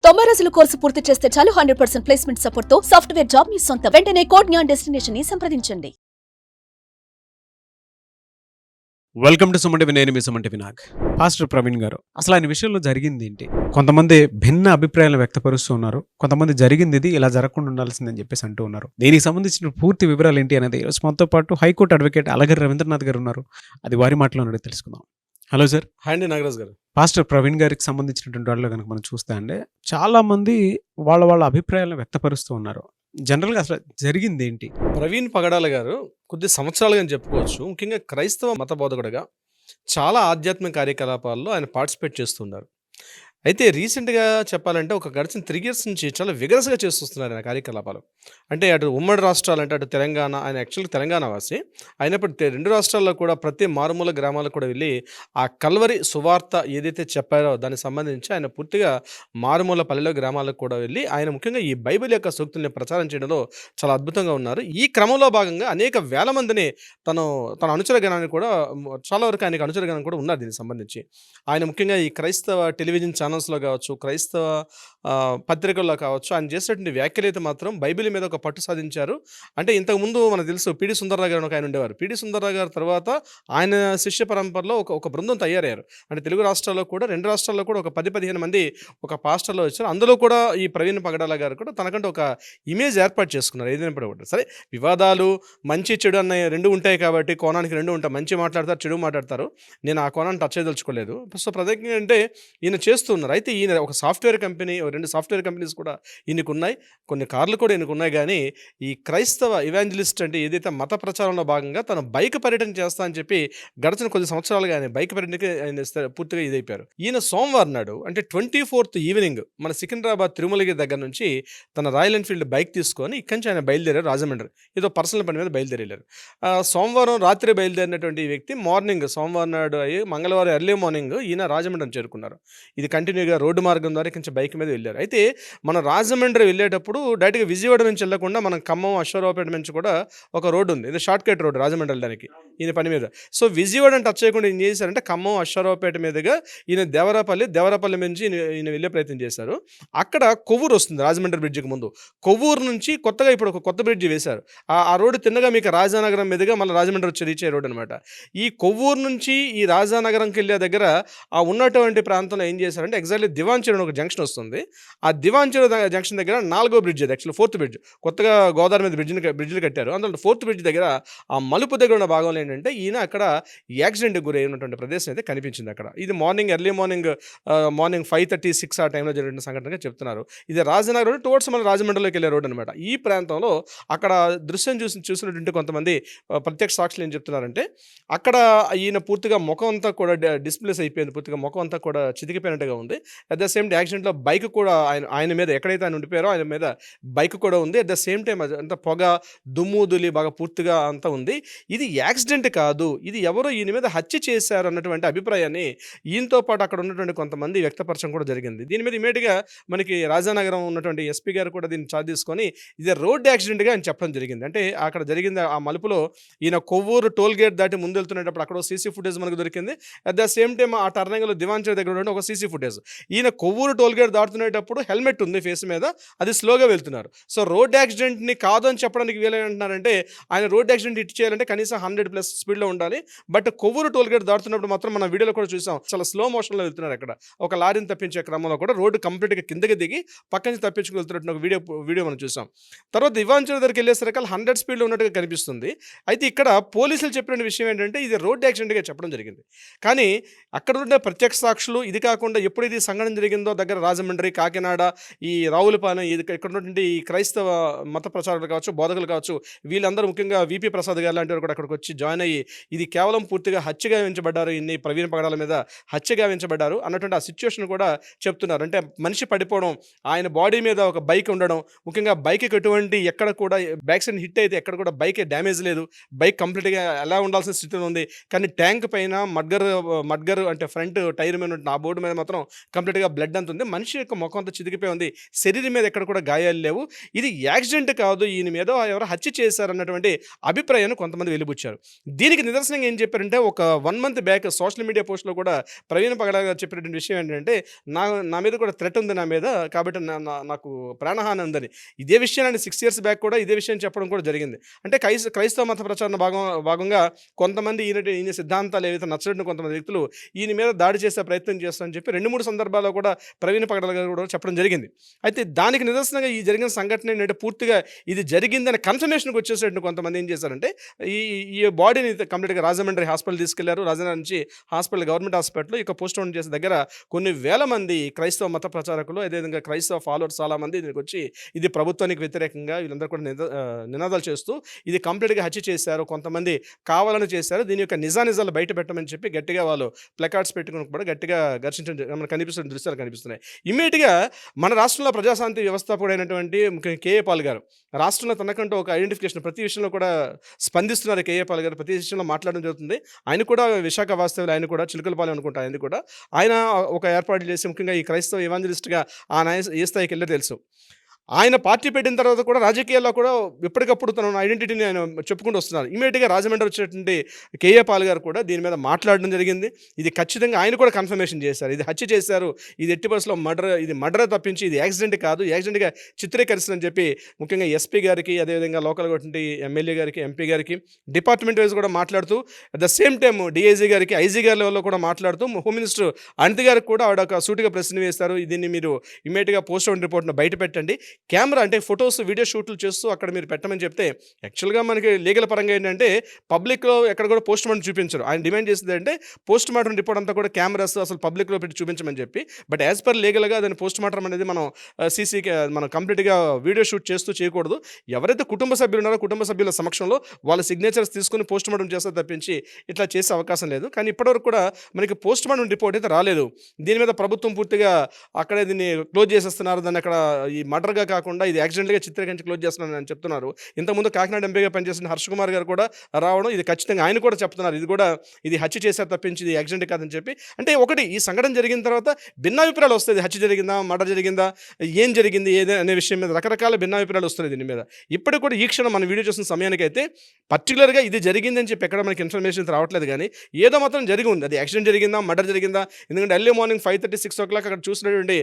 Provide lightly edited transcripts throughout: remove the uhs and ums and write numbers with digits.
90 రోజుల కోర్సు పూర్తి చేస్తే చాలు 100% ప్లేస్మెంట్ సపోర్ట్ తో సాఫ్ట్వేర్ జాబ్ మీ సొంతం. వెంటనే కోడ్ జ్ఞాన్ డెస్టినేషన్ ని సంప్రదించండి. వెల్కమ్ టు సుమంటి నేను మీ సుమంటి వినాయక్. పాస్టర్ ప్రవీణ్ గారు, అసలు ఆయన విషయంలో జరిగింది ఏంటి? కొంతమంది భిన్న అభిప్రాయాలు వ్యక్తపరుస్తూ ఉన్నారు, కొంతమంది జరిగింది ఇది ఇలా జరగకుండా ఉండాల్సిందని చెప్పేసి అంటూ ఉన్నారు. దీనికి సంబంధించిన పూర్తి వివరాలు ఏంటి అనేది ఈరోజు మనతో పాటు హైకోర్టు అడ్వకేట్ అలగర్ రవీంద్రనాథ్ గారు ఉన్నారు. అది వారి మాటలో తెలుసుకుందాం. Hello sir. హాయ్ అండి నాగరాజ్ గారు. పాస్టర్ ప్రవీణ్ గారికి సంబంధించినటువంటి వాళ్ళు కనుక మనం చూస్తే అండి, చాలా మంది వాళ్ళ అభిప్రాయాలను వ్యక్తపరుస్తూ ఉన్నారు. జనరల్గా అసలు జరిగింది ఏంటి? ప్రవీణ్ పగడాల గారు కొద్ది సంవత్సరాలుగా అని చెప్పుకోవచ్చు, ముఖ్యంగా క్రైస్తవ మత బోధకుడుగా చాలా ఆధ్యాత్మిక కార్యకలాపాల్లో ఆయన పార్టిసిపేట్ చేస్తున్నారు. అయితే రీసెంట్గా చెప్పాలంటే ఒక గడిచిన 3 years నుంచి చాలా విగరస్గా చేస్తున్నారు ఆయన కార్యకలాపాలు. అంటే అటు ఉమ్మడి రాష్ట్రాలు అంటే అటు తెలంగాణ, ఆయన యాక్చువల్గా తెలంగాణ వాసి అయినప్పటికీ 2 రాష్ట్రాల్లో కూడా ప్రతి మారుమూల గ్రామాలకు కూడా వెళ్ళి ఆ కల్వరి సువార్త ఏదైతే చెప్పారో దానికి సంబంధించి ఆయన పూర్తిగా మారుమూల పల్లెల గ్రామాలకు కూడా వెళ్ళి ఆయన ముఖ్యంగా ఈ బైబిల్ యొక్క సూక్తుల్ని ప్రచారం చేయడంలో చాలా అద్భుతంగా ఉన్నారు. ఈ క్రమంలో భాగంగా అనేక వేల మందిని తన అనుచర గణాన్ని కూడా చాలా వరకు ఆయనకు అనుచర గణం కూడా ఉన్నారు. దీనికి సంబంధించి ఆయన ముఖ్యంగా ఈ క్రైస్తవ టెలివిజన్ ఛానల్స్లో కావచ్చు, క్రైస్తవ పత్రికల్లో కావచ్చు, ఆయన చేసేటువంటి వ్యాఖ్యలు అయితే మాత్రం బైబిల్ మీద ఒక పట్టు సాధించారు. అంటే ఇంతకుముందు మనకు తెలుసు పిడి సుందర్రావు గారు ఒక ఆయన ఉండేవారు. పిడి సుందర్రావు గారు తర్వాత ఆయన శిష్య పరంపరలో ఒక బృందం తయారయ్యారు. అంటే తెలుగు రాష్ట్రాల్లో కూడా 2 రాష్ట్రాల్లో కూడా ఒక 10-15 మంది ఒక పాస్టర్లో వచ్చారు. అందులో కూడా ఈ ప్రవీణ్ పగడాల గారు కూడా తనకంటే ఒక ఇమేజ్ ఏర్పాటు చేసుకున్నారు. ఏదైనప్పుడు కూడా సరే, వివాదాలు మంచి చెడు అన్న 2 ఉంటాయి కాబట్టి కోణానికి 2 ఉంటాయి. మంచి మాట్లాడతారు, చెడు మాట్లాడతారు. నేను ఆ కోణాన్ని టచ్ చేయదలుచుకోలేదు. సో ప్రత్యేకంగా అంటే ఈయన చేస్తున్నారు. అయితే ఈయన ఒక సాఫ్ట్వేర్ కంపెనీ, 2 సాఫ్ట్వేర్ కంపెనీస్ కూడా ఈయనకు ఉన్నాయి, కొన్ని కార్లు కూడా ఈయనకు ఉన్నాయి. కానీ ఈ క్రైస్తవ ఇవాంజలిస్ట్ అంటే ఏదైతే మత ప్రచారంలో భాగంగా తను బైక్ పర్యటన చేస్తా అని చెప్పి గడిచిన కొద్ది సంవత్సరాలుగా ఆయన బైక్ పర్యటనకి ఆయన పూర్తిగా ఇదైపోయారు. ఈయన సోమవారం నాడు అంటే 24th ఈవినింగ్ మన సికింద్రాబాద్ తిరుమలగిరి దగ్గర నుంచి తన రాయల్ ఎన్ఫీల్డ్ బైక్ తీసుకొని ఇక్కడి నుంచి ఆయన బయలుదేరారు రాజమండ్రి. ఏదో పర్సనల్ పని మీద బయలుదేరారు. సోమవారం రాత్రి బయలుదేరినటువంటి ఈ వ్యక్తి మార్నింగ్ సోమవారం నాడు మంగళవారం ఎర్లీ మార్నింగ్ ఈయన రాజమండ్రి చేరుకున్నారు. ఇది కంటిన్యూగా రోడ్డు మార్గం ద్వారా కొంచెం బైక్ మీద వెళ్ళారు. అయితే మన రాజమండ్రి వెళ్ళేటప్పుడు డైరెక్ట్గా విజయవాడ నుంచి వెళ్ళకుండా మనం ఖమ్మం అశ్వరావుపేట నుంచి కూడా ఒక రోడ్డు ఉంది. ఇది షార్ట్ కట్ రోడ్డు రాజమండ్రి వెళ్ళడానికి ఈయన పని మీద. సో విజయవాడని టచ్ చేయకుండా ఏం చేశారంటే ఖమ్మం అశ్వరావుపేట మీదుగా ఈయన దేవరాపల్లి నుంచి ఈయన వెళ్ళే ప్రయత్నం చేశారు. అక్కడ కొవ్వూరు వస్తుంది రాజమండ్రి బ్రిడ్జికి ముందు. కొవ్వూరు నుంచి కొత్తగా ఇప్పుడు ఒక కొత్త బ్రిడ్జి వేశారు. ఆ రోడ్డు తిన్నగా మీకు రాజానగరం మీదుగా మళ్ళీ రాజమండ్రి వచ్చి రీచ్ అయ్యే రోడ్డు అనమాట. ఈ కొవ్వూరు నుంచి ఈ రాజానగరంకి వెళ్ళే దగ్గర ఆ ఉన్నటువంటి ప్రాంతంలో ఏం చేశారంటే ఎగ్జాక్ట్లీ దివాంచెరు ఒక జంక్షన్ వస్తుంది. ఆ దివాంచెరు జంక్షన్ దగ్గర 4వ బ్రిడ్జ్, అది యాక్చువల్లీ 4th బ్రిడ్జ్, కొత్తగా గోదావరి మీద బ్రిడ్జిలు కట్టారు. అందులో 4th బ్రిడ్జ్ దగ్గర ఆ మలుపు దగ్గర ఉన్న భాగంలో ఏంటంటే ఈయన అక్కడ యాక్సిడెంట్కి గురై ఉన్నటువంటి ప్రదేశం అయితే కనిపించింది అక్కడ. ఇది ఎర్లీ మార్నింగ్ 5:36 ఆ టైంలో జరిగిన సంఘటనగా చెప్తున్నారు. ఇది రాజనగర్ రోడ్ టువర్డ్స్ మన రాజమండ్రిలోకి వెళ్ళే రోడ్ అనమాట. ఈ ప్రాంతంలో అక్కడ దృశ్యం చూసినటువంటి కొంతమంది ప్రత్యక్ష సాక్షులు ఏం చెప్తున్నారంటే అక్కడ ఈయన పూర్తిగా ముఖం అంతా కూడా డిస్ప్లేస్ అయిపోయింది, పూర్తిగా ముఖం అంతా కూడా చితికిపోయినట్టుగా ఉంది. అట్ ద సేమ్ టైం యాక్సిడెంట్లో బైక్ కూడా ఆయన మీద ఎక్కడైతే ఆయన ఉండిపోయారో ఆయన మీద బైక్ కూడా ఉంది. అట్ ద సేమ్ టైం అంతా పొగ దుమ్ము దులి బాగా పూర్తిగా అంతా ఉంది. ఇది యాక్సిడెంట్ కాదు, ఇది ఎవరో ఈయన మీద హత్య చేశారు అన్నటువంటి అభిప్రాయాన్ని ఈయనతో పాటు అక్కడ ఉన్నటువంటి కొంతమంది వ్యక్తపరచడం కూడా జరిగింది. దీని మీద ఇమీడియట్గా మనకి రాజానగరం ఉన్నటువంటి ఎస్పీ గారు కూడా దీన్ని చార్జ్ తీసుకొని ఇది రోడ్ యాక్సిడెంట్గా ఆయన చెప్పడం జరిగింది. అంటే అక్కడ జరిగింది ఆ మలుపులో ఈయన కొవ్వూరు టోల్ గేట్ దాటి ముందు వెళ్తున్నప్పుడు అక్కడ సీసీ ఫుటేజ్ మనకు దొరికింది. అట్ ద సేమ్ టైం ఆ టర్నింగ్లో దివాంచెరు దగ్గర ఉన్న ఒక సీసీ ఫుటేజ్. ఈయన కొవ్వూరు టోల్ గేట్ దాటుతునేటప్పుడు హెల్మెట్ ఉంది ఫేస్ మీద, అది స్లోగా వెళ్తున్నారు. సో రోడ్ యాక్సిడెంట్ని కాదు అని చెప్పడానికి వీలైంటున్నారంటే ఆయన రోడ్ యాక్సిడెంట్ హిట్ చేయాలంటే కనీసం 100+ స్పీడ్లో ఉండాలి. బట్ కొవ్వూరు టోల్ గేట్ దాటుతున్నప్పుడు మాత్రం మన వీడియోలో కూడా చూసాం, చాలా స్లో మోషన్లో వెళ్తున్నారు. అక్కడ ఒక లారీని తప్పించే క్రమంలో కూడా రోడ్డు కంప్లీట్గా కిందకి దిగి పక్క నుంచి తప్పించుకు వెళ్తున్నట్టు ఒక వీడియో మనం చూసాం. తర్వాత దివాంచెరు దగ్గరికి వెళ్ళేసరికి 100 స్పీడ్లో ఉన్నట్టుగా కనిపిస్తుంది. అయితే ఇక్కడ పోలీసులు చెప్పిన విషయం ఏంటంటే ఇది రోడ్ యాక్సిడెంట్గా చెప్పడం జరిగింది. కానీ అక్కడ ఉన్న ప్రత్యక్ష సాక్షులు ఇది కాకుండా ఎప్పుడు ఇది సంఘటన జరిగిందో దగ్గర రాజమండ్రి, కాకినాడ, ఈ రావులపాలెం, ఇక్కడ ఉన్నటువంటి ఈ క్రైస్తవ మత ప్రచారాలు కావచ్చు, బోధకులు కావచ్చు, వీళ్ళందరూ ముఖ్యంగా విపి ప్రసాద్ గారు లాంటి వారు కూడా అక్కడికి వచ్చి జాయిన్ అయ్యి ఇది కేవలం పూర్తిగా హత్యగా వించబడ్డారు, ఇన్ని ప్రవీణ్ పగడాల మీద హత్యగా వించబడ్డారు అన్నటువంటి ఆ సిచ్యువేషన్ కూడా చెప్తున్నారు. అంటే మనిషి పడిపోవడం, ఆయన బాడీ మీద ఒక బైక్ ఉండడం, ముఖ్యంగా బైక్కి ఎటువంటి ఎక్కడ కూడా బ్యాక్ సైడ్ హిట్ అయితే ఎక్కడ కూడా బైక్ డ్యామేజ్ లేదు, బైక్ కంప్లీట్గా ఎలా ఉండాల్సిన స్థితిలో ఉంది. కానీ ట్యాంక్ పైన మడ్గర్ అంటే ఫ్రంట్ టైర్ మీద ఆ బోర్డు మీద మాత్రం కంప్లీట్గా బ్లడ్ అంత ఉంది, మనిషి యొక్క ముఖం అంతా చితికిపోయి ఉంది, శరీరం మీద ఎక్కడ కూడా గాయాలు లేవు, ఇది యాక్సిడెంట్ కాదు, ఈయన మీద ఎవరు హత్య చేశారన్నటువంటి అభిప్రాయాన్ని కొంతమంది వెలిబుచ్చారు. దీనికి నిదర్శనంగా ఏం చెప్పారంటే, ఒక 1 month బ్యాక్ సోషల్ మీడియా పోస్ట్లో కూడా ప్రవీణ్ పగడ గారు చెప్పినటువంటి విషయం ఏంటంటే, నా మీద కూడా థ్రెట్ ఉంది నా మీద, కాబట్టి నాకు ప్రాణహాని ఉందని. ఇదే విషయాన్ని 6 years బ్యాక్ కూడా ఇదే విషయం చెప్పడం కూడా జరిగింది. అంటే క్రైస్తవ మత ప్రచారణ భాగంగా కొంతమంది ఈయన సిద్ధాంతాలు ఏవైతే నచ్చడం కొంతమంది వ్యక్తులు ఈయన మీద దాడి చేసే ప్రయత్నం చేస్తారని చెప్పి 2-3 సందర్భాల్లో కూడా ప్రవీణ్ పగడ గారు కూడా చెప్పడం జరిగింది. అయితే దానికి నిదర్శనంగా ఈ జరిగిన సంఘటన ఏంటంటే, పూర్తిగా ఇది జరిగిందని కన్ఫర్మేషన్కి వచ్చేసేటట్టు కొంతమంది ఏం చేశారంటే, ఈ బాడీని కంప్లీట్గా రాజమండ్రి హాస్పిటల్ తీసుకెళ్లారు. రాజమండ్రి నుంచి హాస్పిటల్, గవర్నమెంట్ హాస్పిటల్ ఇక పోస్ట్ మార్టం చేసే దగ్గర కొన్ని వేల మంది క్రైస్తవ మత ప్రచారకులు, అదేవిధంగా క్రైస్తవ ఫాలోవర్స్ చాలా మంది దీనికి వచ్చి ఇది ప్రభుత్వానికి వ్యతిరేకంగా వీళ్ళందరూ కూడా నినాదాలు చేస్తూ ఇది కంప్లీట్గా హత్య చేశారు, కొంతమంది కావాలని చేశారు, దీని యొక్క నిజాలు బయట పెట్టమని చెప్పి గట్టిగా వాళ్ళు ప్లకార్డ్స్ పెట్టుకుని కూడా గట్టిగా ఘర్షించడం మనకు కనిపిస్తున్న దృశ్యాలు కనిపిస్తున్నాయి. ఇమ్మీడియట్గా మన రాష్ట్రంలో ప్రజాశాంతి వ్యవస్థాపకుడైనటువంటి కేఏ పాల్ గారు రాష్ట్రంలో తనకంటూ ఒక ఐడెంటిఫికేషన్, ప్రతి విషయంలో కూడా స్పందిస్తున్నారు. కేఏ పాల్ గారు ప్రతి విషయంలో మాట్లాడడం జరుగుతుంది. ఆయన కూడా విశాఖ వాస్తవ్యులు, ఆయన కూడా చిలుకలపాలెం అనుకుంటా, ఆయన ఒక ఏర్పాటు చేసి ముఖ్యంగా ఈ క్రైస్తవ ఎవాంజలిస్ట్గా ఏ స్థాయికి వెళ్ళో తెలుసు. ఆయన పార్టీ పెట్టిన తర్వాత కూడా రాజకీయాల్లో కూడా ఎప్పటికప్పుడు తన ఐడెంటిటీని ఆయన చెప్పుకుంటూ వస్తున్నారు. ఇమీడియట్గా రాజమండ్రి వచ్చినటువంటి కేఏ పాల్ గారు కూడా దీని మీద మాట్లాడడం జరిగింది. ఇది ఖచ్చితంగా ఆయన కూడా కన్ఫర్మేషన్ చేశారు, ఇది హత్య చేశారు, ఇది ఎట్టి పరిస్థితుల్లో మర్డర్ తప్పించి ఇది యాక్సిడెంట్ కాదు, యాక్సిడెంట్గా చిత్రీకరిస్తుందని చెప్పి ముఖ్యంగా ఎస్పీ గారికి, అదేవిధంగా లోకల్గా ఉన్నటువంటి ఎమ్మెల్యే గారికి, ఎంపీ గారికి డిపార్ట్మెంట్ వైజ్ కూడా మాట్లాడుతూ, at the same time DIG గారికి, ఐజీ గారి లెవెల్లో కూడా మాట్లాడుతూ, హోమ్ మినిస్టర్ అనిత గారికి కూడా ఆవిడ ఒక సూటిగా ప్రశ్న వేస్తారు, దీన్ని మీరు ఇమీడియట్గా పోస్ట్ మార్టం రిపోర్ట్ను బయట పెట్టండి, కెమెరా అంటే ఫొటోస్ వీడియో షూట్లు చేస్తూ అక్కడ మీరు పెట్టమని చెప్తే, యాక్చువల్గా మనకి లీగల్ పరంగా ఏంటంటే పబ్లిక్లో ఎక్కడ కూడా పోస్ట్ మార్టం చూపించరు. ఆయన డిమాండ్ చేసింది అంటే పోస్ట్ మార్టం రిపోర్ట్ అంతా కూడా కెమెరాస్ అసలు పబ్లిక్లో పెట్టి చూపించమని చెప్పి. బట్ యాజ్ పర్ లీగల్గా దాని పోస్ట్ మార్టం అనేది మనం కంప్లీట్గా వీడియో షూట్ చేస్తూ చేయకూడదు. ఎవరైతే కుటుంబ సభ్యులు ఉన్నారో కుటుంబ సభ్యుల సమక్షంలో వాళ్ళ సిగ్నేచర్స్ తీసుకుని పోస్ట్ మార్టం చేస్తే తప్పించి ఇట్లా చేసే అవకాశం లేదు. కానీ ఇప్పటివరకు కూడా మనకి పోస్ట్ మార్టం రిపోర్ట్ అయితే రాలేదు. దీని మీద ప్రభుత్వం పూర్తిగా అక్కడే దీన్ని క్లోజ్ చేసేస్తున్నారు, దాన్ని అక్కడ ఈ మర్డర్గా కాకుండా ఇది యాక్సిడెంట్గా చిత్రీకరించి క్లోజ్ చేస్తున్నారని అని చెప్తున్నారు. ఇంతకుముందు కాకినాడ ఎంపీగా పనిచేసిన హర్ష్ కుమార్ గారు కూడా రావడం, ఇది ఖచ్చితంగా ఆయన కూడా చెప్తున్నారు, ఇది హత్య చేశారు తప్పించి ఇది యాక్సిడెంట్ కాదని చెప్పి. అంటే ఒకటి, ఈ సంఘటన జరిగిన తర్వాత భిన్నాభిప్రాయాలు వస్తాయి, హత్య జరిగిందా, మర్డర్ జరిగిందా, ఏం జరిగింది ఏదే అనే విషయం మీద రకరకాల భిన్నాభిప్రాయాలు వస్తున్నాయి దీని మీద. ఇప్పటికి కూడా ఈ క్షణం మన వీడియో చూసిన సమయానికైతే పర్టికులర్గా ఇది జరిగిందని చెప్పి ఎక్కడ మనకి ఇన్ఫర్మేషన్ రావట్లేదు. కానీ ఏదో మాత్రం జరిగి ఉంది, అది యాక్సిడెంట్ జరిగిందా, మర్డర్ జరిగిందా. ఎందుకంటే ఎర్లీ మార్నింగ్ 5:30, 6 o'clock అక్కడ చూసినటువంటి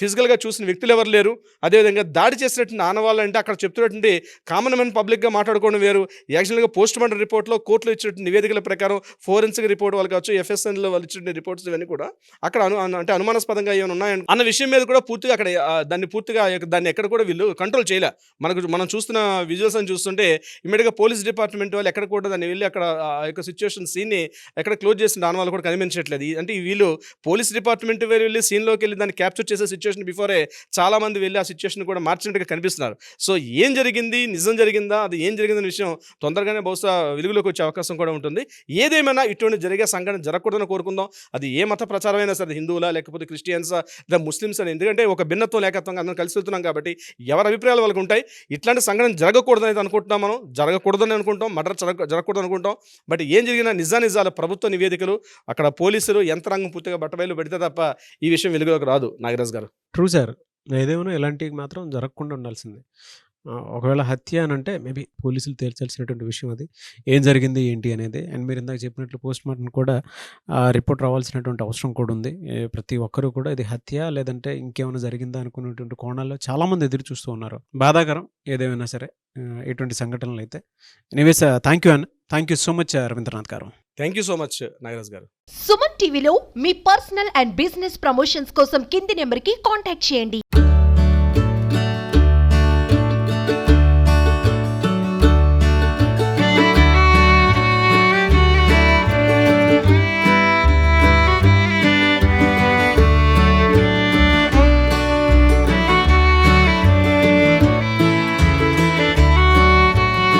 ఫిజికల్గా చూసిన వ్యక్తులు ఎవరు లేరు. అదేవిధంగా దాడి చేసినటువంటి ఆనవాళ్ళంటే అక్కడ చెప్తున్నటువంటి కామన్ మ్యాన్ పబ్లిక్గా మాట్లాడుకోవడం వేరు. యాక్చువల్గా పోస్ట్ మార్టం రిపోర్ట్లో కోర్టులో ఇచ్చినటువంటి నివేదికల ప్రకారం ఫోరెన్సిక్ రిపోర్ట్ వాళ్ళు కావచ్చు, FSNలో వాళ్ళు ఇచ్చిన రిపోర్ట్స్ ఇవన్నీ కూడా అక్కడ అంటే అనుమానాస్పదంగా ఏమైనా ఉన్నాయని అన్న విషయం మీద కూడా పూర్తిగా అక్కడ దాన్ని ఎక్కడ కూడా వీళ్ళు కంట్రోల్ చేయలే. మనం చూస్తున్న విజువల్స్ అని చూస్తుంటే ఇమీడియట్గా పోలీస్ డిపార్ట్మెంట్ వాళ్ళు ఎక్కడ కూడా దాన్ని వెళ్ళి అక్కడ ఆ యొక్క సిచ్యువేషన్ సీన్ని ఎక్కడ క్లోజ్ చేసిన ఆనవాళ్ళు కూడా కనిపించట్లేదు. అంటే వీళ్ళు పోలీస్ డిపార్ట్మెంట్ వెళ్ళి సీన్లోకి వెళ్ళి దాన్ని క్యాప్చర్ చేసే సిచ్యువేషన్ బిఫోరే చాలా మంది వెళ్ళి ఆ సిచ్యువేషన్ కూడా మార్చినట్టుగా కనిపిస్తున్నారు. సో ఏం జరిగింది, నిజం జరిగిందా, అది ఏం జరిగిందనే విషయం తొందరగానే బహుశా వెలుగులోకి వచ్చే అవకాశం కూడా ఉంటుంది. ఏదేమైనా ఇటువంటి జరిగే సంఘటన జరగకూడదని కోరుకుందాం. అది ఏ మత ప్రచారమైనా సరే, హిందువులా లేకపోతే క్రిస్టియన్సా లేదా ముస్లిమ్స్ అని, ఎందుకంటే ఒక భిన్నత్వం లేకత్వంగా అందరం కలిసి వెళ్తున్నాం కాబట్టి ఎవరి అభిప్రాయాలు వాళ్ళకు ఉంటాయి. ఇట్లాంటి సంఘటన జరగకూడదని అయితే అనుకుంటున్నాం, మనం జరగకూడదని అనుకుంటాం, మర్డర్ జరగకూడదు అనుకుంటాం. బట్ ఏం జరిగినా నిజాలు ప్రభుత్వ నివేదికలు, అక్కడ పోలీసులు యంత్రాంగం పూర్తిగా బట్టబయలు పెడితే తప్ప ఈ విషయం వెలుగులోకి రాదు. నాగరాజ్ గారు, ట్రూ సార్, ఏదేమైనా ఇలాంటివి మాత్రం జరగకుండా ఉండాల్సిందే. ఒకవేళ హత్య అని అంటే మేబీ పోలీసులు తేల్చాల్సినటువంటి విషయం అది, ఏం జరిగింది ఏంటి అనేది. అండ్ మీరు ఇందాక చెప్పినట్లు పోస్ట్ మార్టం కూడా రిపోర్ట్ రావాల్సినటువంటి అవసరం కూడా ఉంది. ప్రతి ఒక్కరూ కూడా ఇది హత్య లేదంటే ఇంకేమైనా జరిగిందా అనుకునేటువంటి కోణాల్లో చాలామంది ఎదురు చూస్తూ ఉన్నారు. బాధాకరం ఏదేమైనా సరే ఇటువంటి సంఘటనలు అయితే. Anyways thank you so much Rabindranath garu. Thank you so much Nagaraj garu. Suman టీవీలో మీ పర్సనల్ అండ్ బిజినెస్ ప్రమోషన్స్ కోసం కింది నెంబర్కి కాంటాక్ట్ చేయండి.